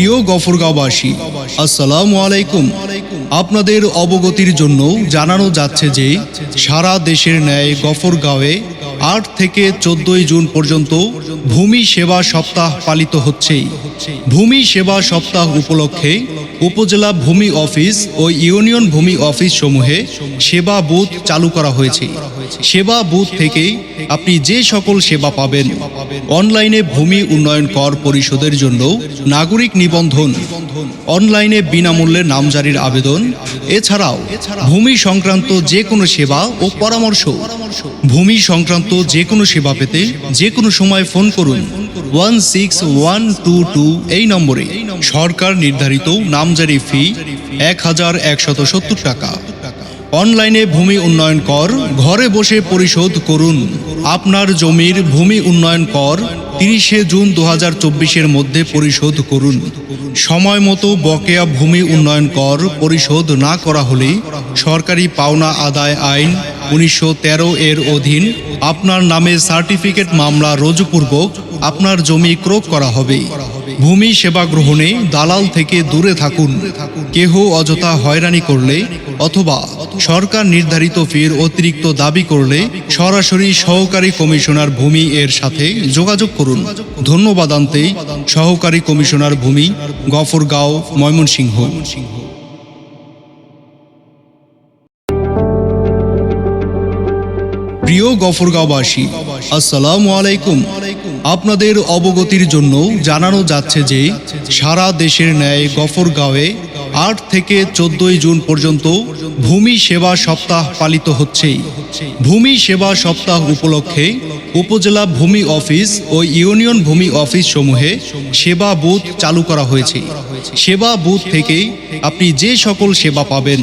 প্রিয় গফরগাঁওবাসী, আসসালামু আলাইকুম। আপনাদের অবগতির জন্য জানানো যাচ্ছে যে সারা দেশের ন্যায় গফরগাঁওয়ে ৮ থেকে ১৪ জুন পর্যন্ত ভূমি সেবা সপ্তাহ পালিত হচ্ছে। ভূমি সেবা সপ্তাহ উপলক্ষে উপজেলা ভূমি অফিস ও ইউনিয়ন ভূমি অফিস সমূহে সেবা বুথ চালু করা হয়েছে। সেবা বুথ থেকে আপনি যে সকল সেবা পাবেন: অনলাইনে ভূমি উন্নয়ন কর পরিশোধের জন্য নাগরিক নিবন্ধন, অনলাইনে বিনামূল্যে নামজারির আবেদন, এছাড়াও ভূমি সংক্রান্ত যে কোনো সেবা ও পরামর্শ। ভূমি সংক্রান্ত যে কোনো সেবা পেতে যে কোনো সময় ফোন করুন 16122 এই নম্বরে। সরকার নির্ধারিত নামজারি ফি ১,১৭০ টাকা। অনলাইনে ভূমি উন্নয়ন কর ঘরে বসে পরিশোধ করুন। আপনার জমির ভূমি উন্নয়ন কর ৩০শে জুন ২০২৪-এর মধ্যে পরিশোধ করুন। সময় মতো বকেয়া ভূমি উন্নয়ন কর পরিশোধ না করা হলে সরকারি পাওনা আদায় আইন ১৯১৩ এর অধীন আপনার নামে সার্টিফিকেট মামলা রুজুপূর্বক আপনার জমি ক্রয় করা হবে। ভূমি সেবা গ্রহণে দালাল থেকে দূরে থাকুন। কেহ অযথা হয়রানি করলে অথবা সরকার নির্ধারিত ফির অতিরিক্ত দাবি করলে সরাসরি সহকারী কমিশনার ভূমি এর সাথে যোগাযোগ করুন। ধন্যবাদ আনতে সহকারী কমিশনার ভূমি, গফরগাঁও, ময়মনসিংহ। প্রিয় গফরগাঁওবাসী, আসসালামু আলাইকুম। আপনাদের অবগতির জন্য জানানো যাচ্ছে যে সারা দেশের ন্যায় গফরগাঁওয়ে ৮ থেকে ১৪ জুন পর্যন্ত ভূমি সেবা সপ্তাহ পালিত হচ্ছে। ভূমি সেবা সপ্তাহ উপলক্ষে উপজেলা ভূমি অফিস ও ইউনিয়ন ভূমি অফিস সমূহে সেবা বুথ চালু করা হয়েছে। সেবা বুথ থেকে আপনি যে সকল সেবা পাবেন: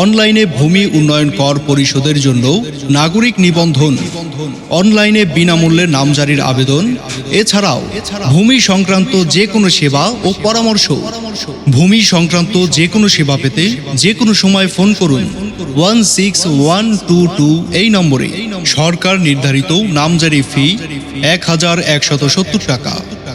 অনলাইনে ভূমি উন্নয়ন কর পরিশোধের জন্য নাগরিক নিবন্ধন, অনলাইনে বিনামূল্যে নামজারির আবেদন, এছাড়াও ভূমি সংক্রান্ত যে কোনো সেবা ও পরামর্শ। ভূমি সংক্রান্ত যে কোনো সেবা পেতে যে কোনো সময় ফোন করুন 16122 এই নম্বরে। সরকার নির্ধারিত নামজারি ফি ১,১৭০ টাকা।